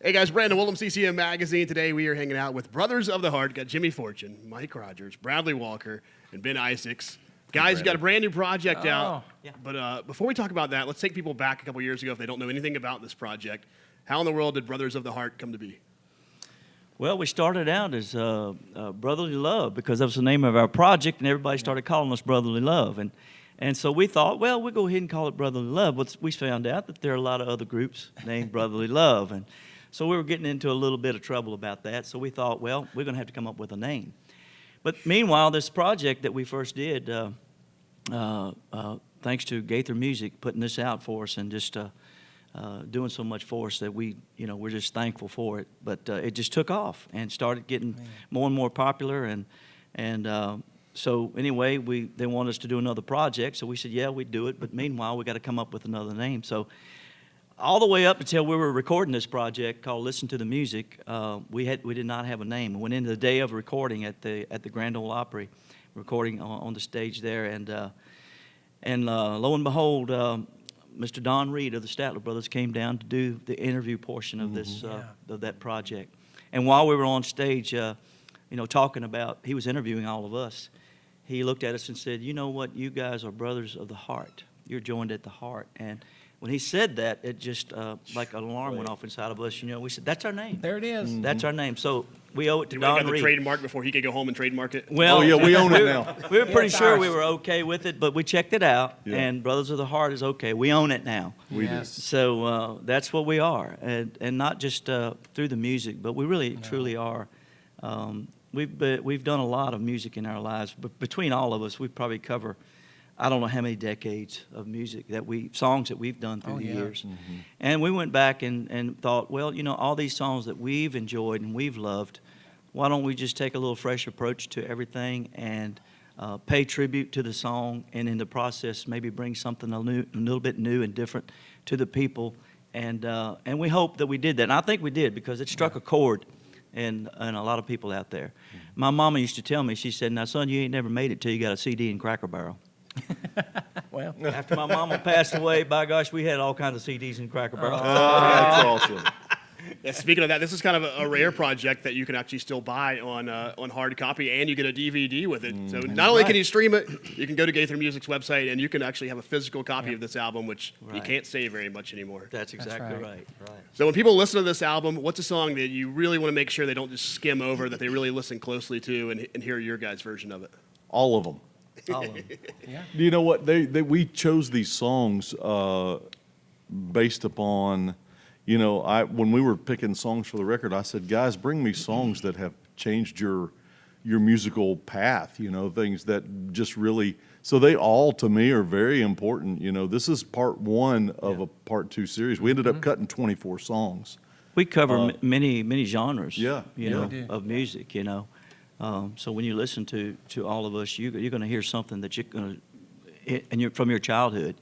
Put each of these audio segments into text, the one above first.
Hey guys, Brandon Woolum, CCM Magazine. Today we are hanging out with Brothers of the Heart. Got Jimmy Fortune, Mike Rogers, Bradley Walker, and Ben Isaacs. Guys, you got a brand new project out. Yeah. But before we talk about that, let's take people back a couple years ago if they don't know anything about this project. How in the world did Brothers of the Heart come to be? Well, we started out as Brotherly Love because that was the name of our project, and everybody started calling us Brotherly Love. And so we thought, well, we'll go ahead and call it Brotherly Love. But we found out that there are a lot of other groups named Brotherly Love. And so we were getting into a little bit of trouble about that. So we thought, well, we're going to have to come up with a name. But meanwhile, this project that we first did, thanks to Gaither Music putting this out for us and just doing so much for us that we're just thankful for it. But it just took off and started getting more and more popular. So anyway, they wanted us to do another project. So we said, yeah, we'd do it. But meanwhile, we got to come up with another name. So all the way up until we were recording this project called "Listen to the Music," we did not have a name. We went into the day of recording at the Grand Ole Opry, recording on the stage there, and lo and behold, Mr. Don Reed of the Statler Brothers came down to do the interview portion of this of that project. And while we were on stage, talking about, he was interviewing all of us. He looked at us and said, "You know what? You guys are brothers of the heart. You're joined at the heart." And when he said that, it just like an alarm went off inside of us. We said, "That's our name. There it is. That's our name." So we owe it to Did Don we got the Reed. trademark before he could go home and trademark it? Well, we own it now. We were pretty It's sure ours. we were okay with it, but we checked it out, Yeah. and Brothers of the Heart is okay. We own it now. We Yes. So that's what we are, and not just through the music, but we really truly are. We've done a lot of music in our lives, but between all of us, we probably cover, I don't know how many decades of music songs that we've done through the years. Mm-hmm. And we went back and thought, well, all these songs that we've enjoyed and we've loved, why don't we just take a little fresh approach to everything and pay tribute to the song, and in the process maybe bring something a little bit new and different to the people. And we hope that we did that. And I think we did, because it struck a chord and a lot of people out there. My mama used to tell me, she said, "Now, son, you ain't never made it till you got a CD in Cracker Barrel." Well, After my mama passed away, by gosh, we had all kinds of CDs in Cracker Barrel. That's awesome. Yeah, speaking of that, this is kind of a rare project that you can actually still buy on hard copy, and you get a DVD with it. So not only can you stream it, you can go to Gaither Music's website, and you can actually have a physical copy of this album, which you Right. can't say very much anymore. That's exactly right. right. So when people listen to this album, what's a song that you really want to make sure they don't just skim over, that they really listen closely to and hear your guys' version of it? All of them. All of them. You know what? We chose these songs based upon, when we were picking songs for the record, I said, guys, bring me songs that have changed your musical path, things that just really, so they all, to me, are very important. This is part one of a part two series. We ended up cutting 24 songs. We cover many genres, Yeah, of music, So when you listen to all of us, you're going to hear something that you're going to, and you're from your childhood,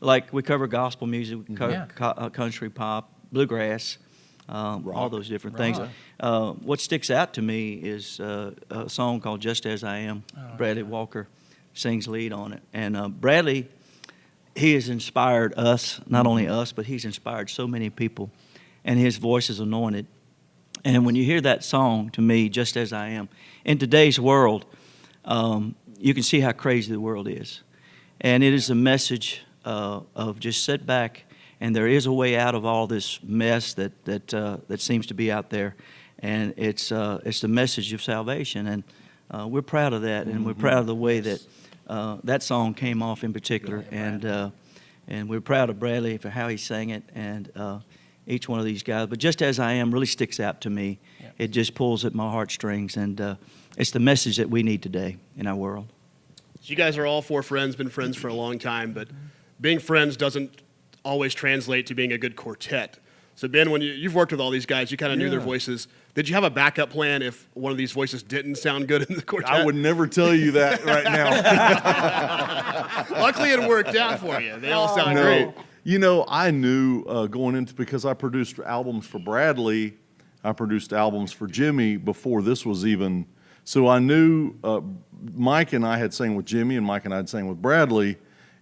Like we cover gospel music, we cover country, pop, bluegrass, all those different things. What sticks out to me is a song called "Just As I Am." Bradley Walker sings lead on it. And Bradley, he has inspired us, not only us, but he's inspired so many people. And his voice is anointed. And when you hear that song, to me, "Just As I Am," in today's world, you can see how crazy the world is. And it is a message of just sit back, and there is a way out of all this mess that seems to be out there. And it's the message of salvation. And we're proud of that, and we're proud of the way that that song came off in particular. And we're proud of Bradley for how he sang it, and each one of these guys. But "Just As I Am" really sticks out to me. It just pulls at my heartstrings, and it's the message that we need today in our world. So you guys are all four friends, been friends for a long time, but being friends doesn't always translate to being a good quartet. So Ben, when you've worked with all these guys, you kind of knew their voices. Did you have a backup plan if one of these voices didn't sound good in the quartet? I would never tell you that right now. Luckily, it worked out for you. They all sound great. I knew going into, because I produced albums for Bradley, I produced albums for Jimmy before this was even, so I knew Mike and I had sang with Jimmy, and Mike and I had sang with Bradley,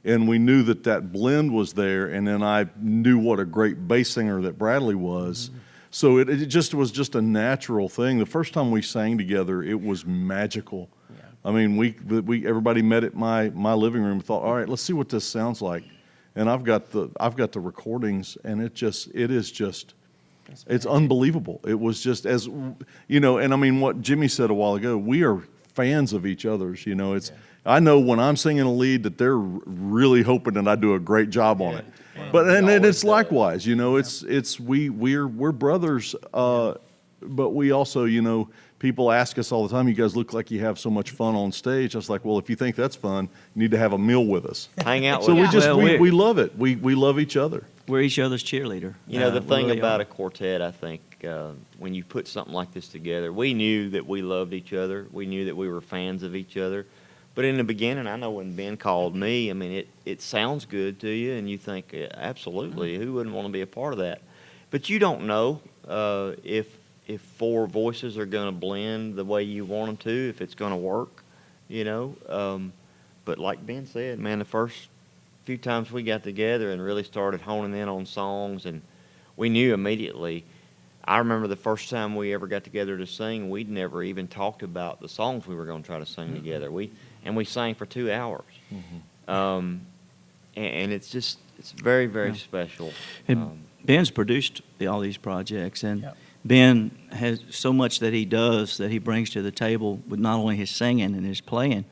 and we knew that blend was there, and then I knew what a great bass singer that Bradley was. So it just was just a natural thing. The first time we sang together, it was magical. Yeah. I mean, we everybody met at my living room and thought, all right, let's see what this sounds like. And I've got the recordings, and it's unbelievable. It was just as, you know, and I mean, what Jimmy said a while ago, we are fans of each other's, you know. I know when I'm singing a lead that they're really hoping that I do a great job on it. But and it's likewise, you know, we're brothers, but we also, you know, people ask us all the time, you guys look like you have so much fun on stage. I was like, well, if you think that's fun, you need to have a meal with us. Hang out So with us. we love it. We love each other. We're each other's cheerleader. You know, the We thing really about are. a quartet, I think, when you put something like this together, we knew that we loved each other. We knew that we were fans of each other. But in the beginning, I know when Ben called me, I mean, it sounds good to you, and you think, absolutely, who wouldn't want to be a part of that? But you don't know if four voices are going to blend the way you want them to, if it's going to work, you know. But like Ben said, man, the first few times we got together and really started honing in on songs, and we knew immediately. I remember the first time we ever got together to sing, we'd never even talked about the songs we were going to try to sing together. We sang for 2 hours. And it's very, very special. And Ben's produced all these projects, and Yep. Ben has so much that he does that he brings to the table with not only his singing and his playing,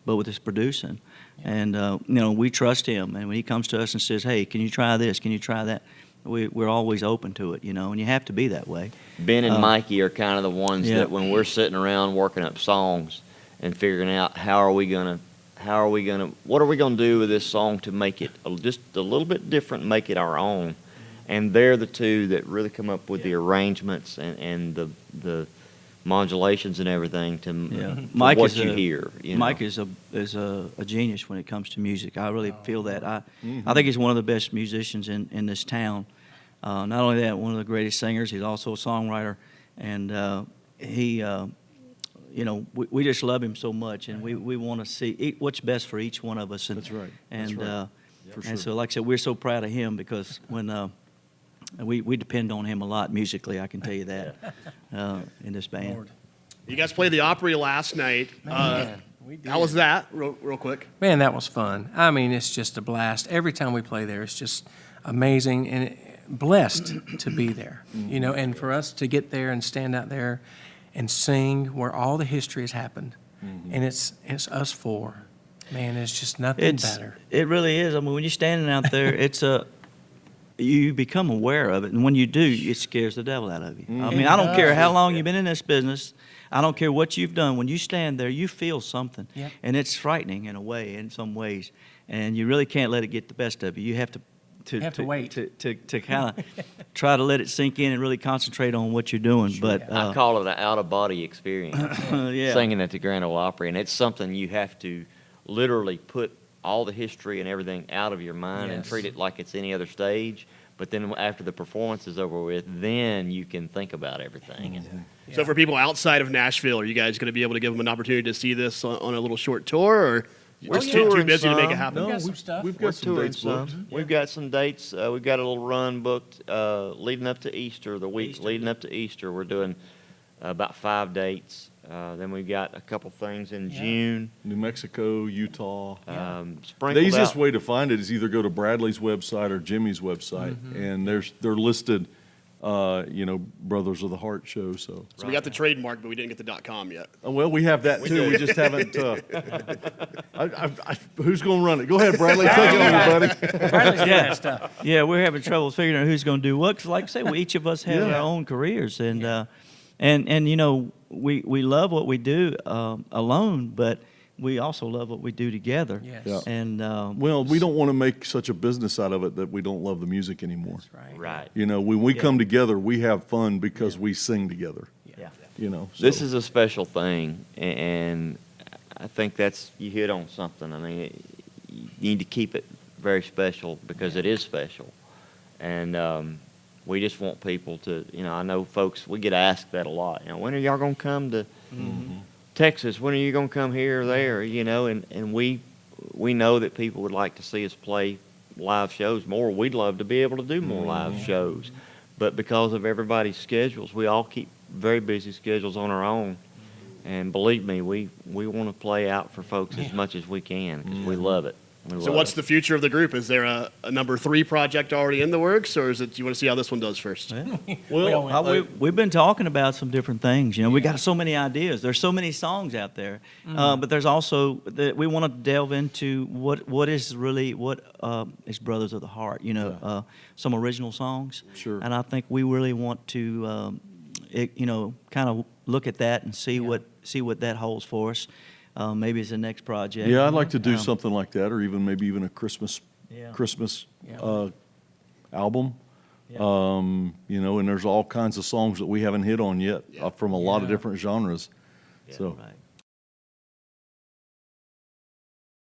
but with his producing. And you know, we trust him, and when he comes to us and says, "Hey, can you try this? Can you try that?" We're always open to it, you know, and you have to be that way. Ben and Mikey are kind of the ones Yeah. that when we're sitting around working up songs and figuring out what are we gonna do with this song to make it just a little bit different, make it our own. And they're the two that really come up with the arrangements and the modulations and everything to Mike what is you a- hear. You know? Mike is a genius when it comes to music. I really feel that. I think he's one of the best musicians in this town. Not only that, one of the greatest singers. He's also a songwriter, and he. You know, we just love him so much, and we want to see what's best for each one of us. And, That's right. And That's right. For and sure. so, like I said, we're so proud of him because when we depend on him a lot musically, I can tell you that in this band. Lord. You guys played the Opry last night. Man, we did. How was that, real quick? Man, that was fun. I mean, it's just a blast. Every time we play there, it's just amazing and blessed to be there. You know, and for us to get there and stand out there and sing where all the history has happened, and it's us four. Man, it's just nothing better. It really is. I mean, when you're standing out there, you become aware of it, and when you do, it scares the devil out of you. I mean, I don't care how long you've been in this business. I don't care what you've done. When you stand there, you feel something, Yep. and it's frightening in a way, in some ways, and you really can't let it get the best of you. You have to wait. to kind of try to let it sink in and really concentrate on what you're doing. But I call it an out-of-body experience, yeah. singing at the Grand Ole Opry, and it's something you have to literally put all the history and everything out of your mind and Yes. treat it like it's any other stage. But then after the performance is over with, then you can think about everything. And So for people outside of Nashville, are you guys going to be able to give them an opportunity to see this on a little short tour, or We're just too touring busy to make it some. happen? got some stuff. We've we're got some touring dates some. booked. We've got some dates. We've got a little run booked leading up to Easter. The week leading up to Easter, we're doing about 5 dates. Then we've got a couple things in June. New Mexico, Utah. Sprinkled The easiest out. way to find it is either go to Bradley's website or Jimmy's website, and they're listed. You know, Brothers of the Heart show. So, So we got the trademark, but we didn't get the .com yet. well, we have that too. We just haven't. Who's going to run it? Go ahead, Bradley. Take it over, buddy. Bradley's doing that stuff. Yeah, we're having trouble figuring out who's going to do what. 'Cause like I say, each of us have Yeah. our own careers, and you know, we love what we do alone, but we also love what we do together. Yes. Yeah. And Well, we don't want to make such a business out of it that we don't love the music anymore. That's right. Right. You know, when we come together, we have fun because we sing together. yeah. You know, This so. is a special thing, and I think you hit on something. I mean, you need to keep it very special because it is special. And we just want people to, you know, I know folks, we get asked that a lot. You know, when are y'all going to come to Texas? When are you going to come here or there? You know, and we know that people would like to see us play live shows more. We'd love to be able to do more live shows. But because of everybody's schedules, we all keep very busy schedules on our own. And believe me, we want to play out for folks as much as we can because we love it. So what's the future of the group? Is there a number 3 project already in the works, or is it you want to see how this one does first? We've been talking about some different things. You know, we got so many ideas. There's so many songs out there, but there's also we want to delve into what is Brothers of the Heart. You know, some original songs. Sure. And I think we really want to, kind of look at that and see what that holds for us. Maybe it's the next project. Yeah, I'd like to do something like that, or maybe even a Christmas album. Yeah. And there's all kinds of songs that we haven't hit on yet from a lot of different genres. Yeah, So right.